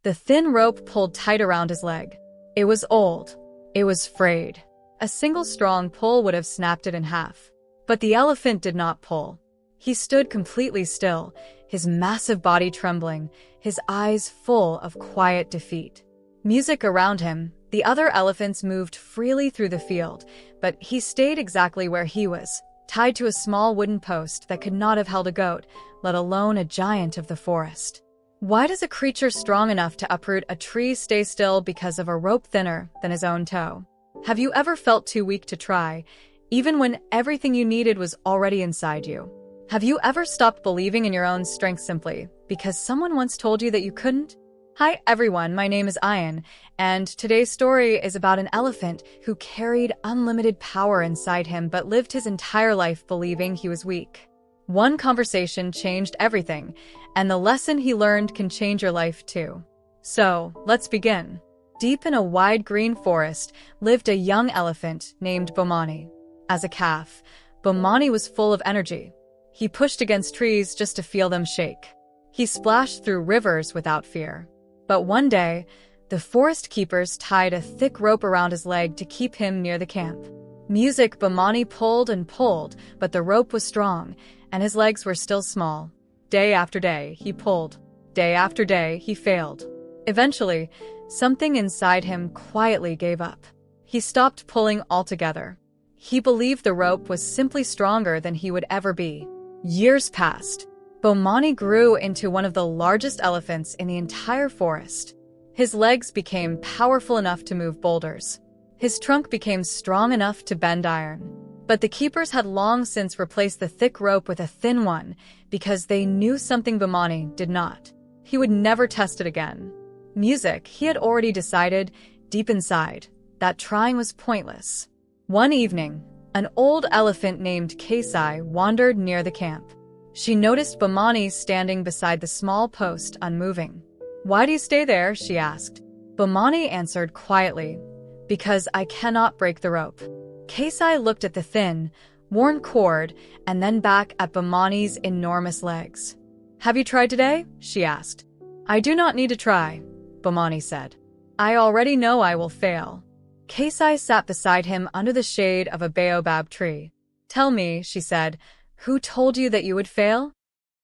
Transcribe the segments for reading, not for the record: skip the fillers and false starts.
The thin rope pulled tight around his leg. It was old. It was frayed. A single strong pull would have snapped it in half. But the elephant did not pull. He stood completely still, his massive body trembling, his eyes full of quiet defeat. Music around him, the other elephants moved freely through the field, but he stayed exactly where he was, tied to a small wooden post that could not have held a goat, let alone a giant of the forest. Why does a creature strong enough to uproot a tree stay still because of a rope thinner than his own toe? Have you ever felt too weak to try, even when everything you needed was already inside you? Have you ever stopped believing in your own strength simply because someone once told you that you couldn't? Hi everyone, my name is Ian, and today's story is about an elephant who carried unlimited power inside him but lived his entire life believing he was weak. One conversation changed everything, and the lesson he learned can change your life too. So, let's begin. Deep in a wide green forest lived a young elephant named Bomani. As a calf, Bomani was full of energy. He pushed against trees just to feel them shake. He splashed through rivers without fear. But one day, the forest keepers tied a thick rope around his leg to keep him near the camp. Bomani pulled and pulled, but the rope was strong, and his legs were still small. Day after day, he pulled. Day after day, he failed. Eventually, something inside him quietly gave up. He stopped pulling altogether. He believed the rope was simply stronger than he would ever be. Years passed. Bomani grew into one of the largest elephants in the entire forest. His legs became powerful enough to move boulders. His trunk became strong enough to bend iron. But the keepers had long since replaced the thick rope with a thin one because they knew something Bomani did not. He would never test it again. He had already decided, deep inside, that trying was pointless. One evening, an old elephant named Kesi wandered near the camp. She noticed Bomani standing beside the small post, unmoving. "Why do you stay there?" she asked. Bomani answered quietly, "Because I cannot break the rope." Kesi looked at the thin, worn cord and then back at Bomani's enormous legs. "Have you tried today?" she asked. "I do not need to try," Bomani said. "I already know I will fail." Kesi sat beside him under the shade of a baobab tree. "Tell me," she said, "who told you that you would fail?"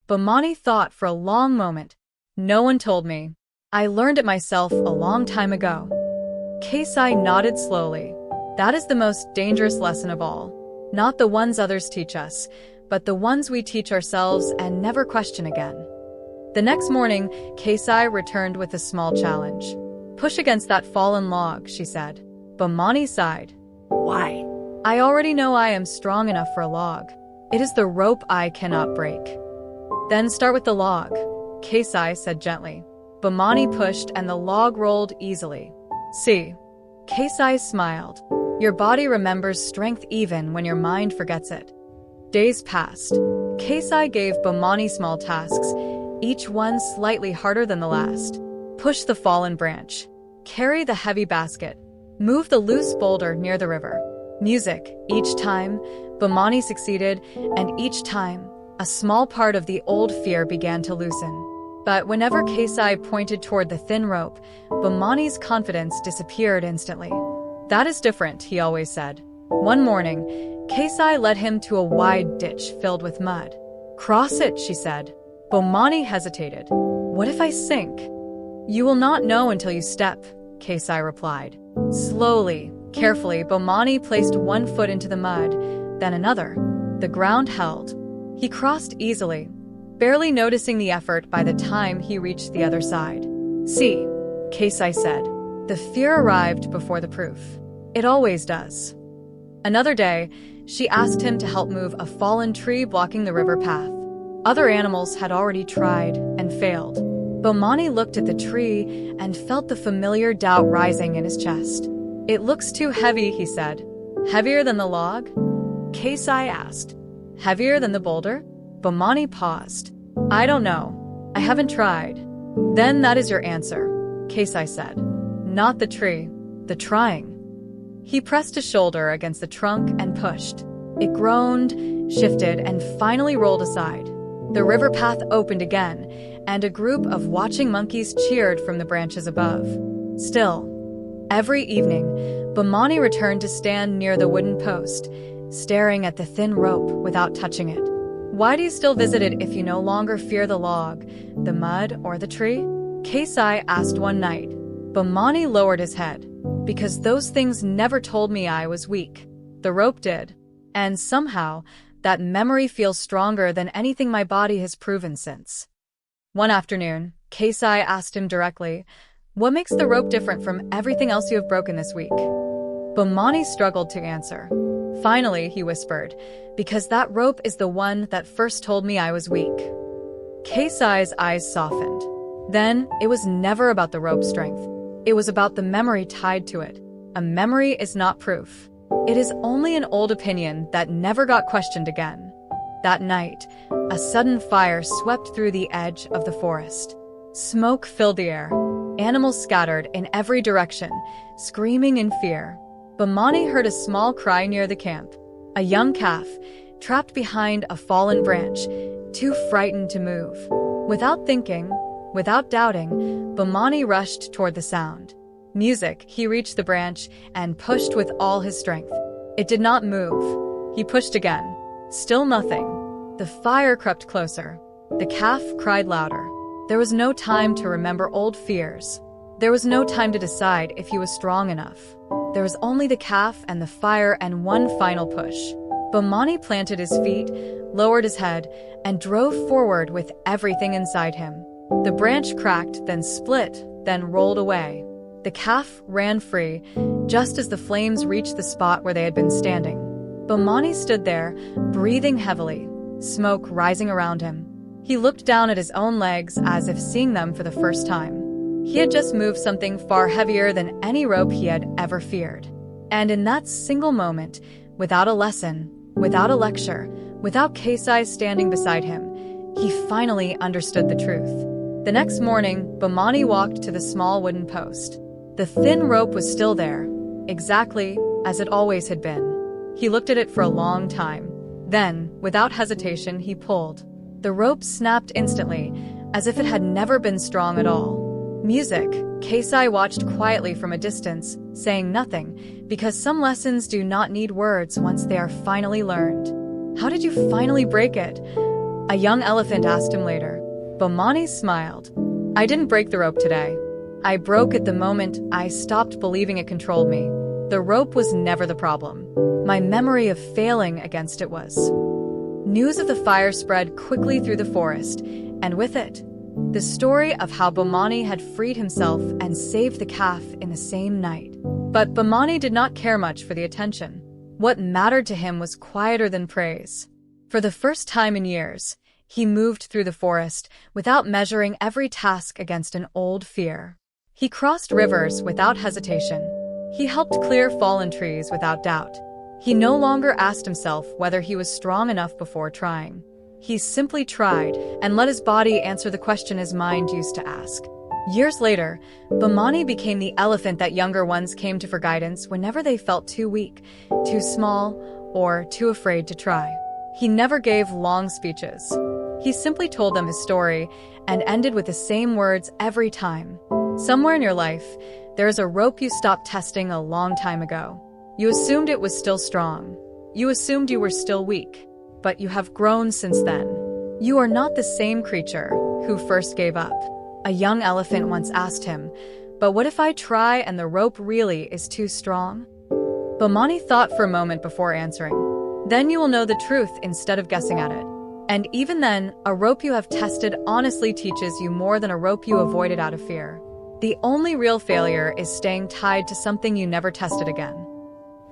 Bomani thought for a long moment. "No one told me. I learned it myself a long time ago." Kesi nodded slowly. "That is the most dangerous lesson of all. Not the ones others teach us, but the ones we teach ourselves and never question again." The next morning, Kesi returned with a small challenge. "Push against that fallen log," she said. Bomani sighed. "Why?" "I already know I am strong enough for a log. It is the rope I cannot break." "Then start with the log," Kesi said gently. Bomani pushed and the log rolled easily. "See?" Kesi smiled. "Your body remembers strength even when your mind forgets it." Days passed. Kesi gave Bomani small tasks, each one slightly harder than the last. Push the fallen branch. Carry the heavy basket. Move the loose boulder near the river. Each time, Bomani succeeded, and each time, a small part of the old fear began to loosen. But whenever Kesi pointed toward the thin rope, Bomani's confidence disappeared instantly. "That is different," he always said. One morning, Kesi led him to a wide ditch filled with mud. "Cross it," she said. Bomani hesitated. "What if I sink?" "You will not know until you step," Kesi replied. Slowly, carefully, Bomani placed one foot into the mud, then another. The ground held. He crossed easily, barely noticing the effort by the time he reached the other side. "See," Kesi said. The fear arrived before the proof. It always does. Another day, she asked him to help move a fallen tree blocking the river path. Other animals had already tried and failed. Bomani looked at the tree and felt the familiar doubt rising in his chest. "It looks too heavy," he said. "Heavier than the log?" Kesi asked. "Heavier than the boulder?" Bomani paused. "I don't know. I haven't tried." "Then that is your answer," Kesi said. "Not the tree, the trying." He pressed his shoulder against the trunk and pushed. It groaned, shifted, and finally rolled aside. The river path opened again, and a group of watching monkeys cheered from the branches above. Still, every evening, Bomani returned to stand near the wooden post, staring at the thin rope without touching it. Why do you still visit it if you no longer fear the log, the mud, or the tree? Kesi asked one night. Bomani lowered his head. Because those things never told me I was weak. The rope did. And somehow, that memory feels stronger than anything my body has proven since. One afternoon, Kesi asked him directly, "What makes the rope different from everything else you have broken this week?" Bomani struggled to answer. Finally, he whispered, "Because that rope is the one that first told me I was weak." Kesi's eyes softened. Then, it was never about the rope's strength. It was about the memory tied to it. A memory is not proof. It is only an old opinion that never got questioned again. That night, a sudden fire swept through the edge of the forest. Smoke filled the air. Animals scattered in every direction, screaming in fear. Bomani heard a small cry near the camp. A young calf, trapped behind a fallen branch, too frightened to move. Without thinking, without doubting, Bomani rushed toward the sound. Music, he reached the branch and pushed with all his strength. It did not move. He pushed again. Still nothing. The fire crept closer. The calf cried louder. There was no time to remember old fears. There was no time to decide if he was strong enough. There was only the calf and the fire and one final push. Bomani planted his feet, lowered his head, and drove forward with everything inside him. The branch cracked, then split, then rolled away. The calf ran free, just as the flames reached the spot where they had been standing. Bomani stood there, breathing heavily, smoke rising around him. He looked down at his own legs as if seeing them for the first time. He had just moved something far heavier than any rope he had ever feared. And in that single moment, without a lesson, without a lecture, without Kesi standing beside him, he finally understood the truth. The next morning, Bomani walked to the small wooden post. The thin rope was still there, exactly as it always had been. He looked at it for a long time. Then, without hesitation, he pulled. The rope snapped instantly, as if it had never been strong at all. Music, Kesi watched quietly from a distance, saying nothing, because some lessons do not need words once they are finally learned. "How did you finally break it?" a young elephant asked him later. Bomani smiled. "I didn't break the rope today. I broke it the moment I stopped believing it controlled me. The rope was never the problem. My memory of failing against it was." News of the fire spread quickly through the forest, and with it, the story of how Bomani had freed himself and saved the calf in the same night. But Bomani did not care much for the attention. What mattered to him was quieter than praise. For the first time in years, he moved through the forest without measuring every task against an old fear. He crossed rivers without hesitation. He helped clear fallen trees without doubt. He no longer asked himself whether he was strong enough before trying. He simply tried and let his body answer the question his mind used to ask. Years later, Bomani became the elephant that younger ones came to for guidance whenever they felt too weak, too small, or too afraid to try. He never gave long speeches. He simply told them his story and ended with the same words every time. Somewhere in your life, there is a rope you stopped testing a long time ago. You assumed it was still strong. You assumed you were still weak. But you have grown since then. You are not the same creature who first gave up. A young elephant once asked him, "But what if I try and the rope really is too strong?" Bomani thought for a moment before answering. "Then you will know the truth instead of guessing at it. And even then, a rope you have tested honestly teaches you more than a rope you avoided out of fear. The only real failure is staying tied to something you never tested again."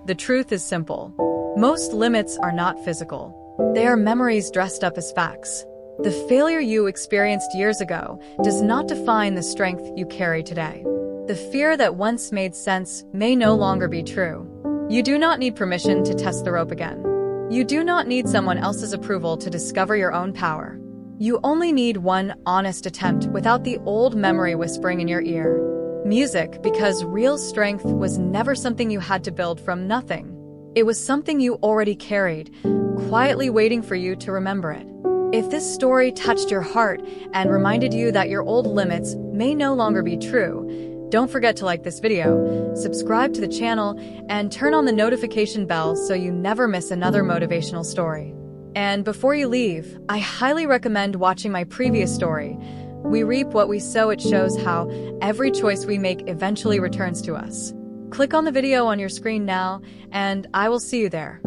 The truth is simple. Most limits are not physical. They are memories dressed up as facts. The failure you experienced years ago does not define the strength you carry today. The fear that once made sense may no longer be true. You do not need permission to test the rope again. You do not need someone else's approval to discover your own power. You only need one honest attempt without the old memory whispering in your ear. Music, because real strength was never something you had to build from nothing. It was something you already carried, quietly waiting for you to remember it. If this story touched your heart and reminded you that your old limits may no longer be true, don't forget to like this video, subscribe to the channel, and turn on the notification bell so you never miss another motivational story. And before you leave, I highly recommend watching my previous story. We reap what we sow. It shows how every choice we make eventually returns to us. Click on the video on your screen now, and I will see you there.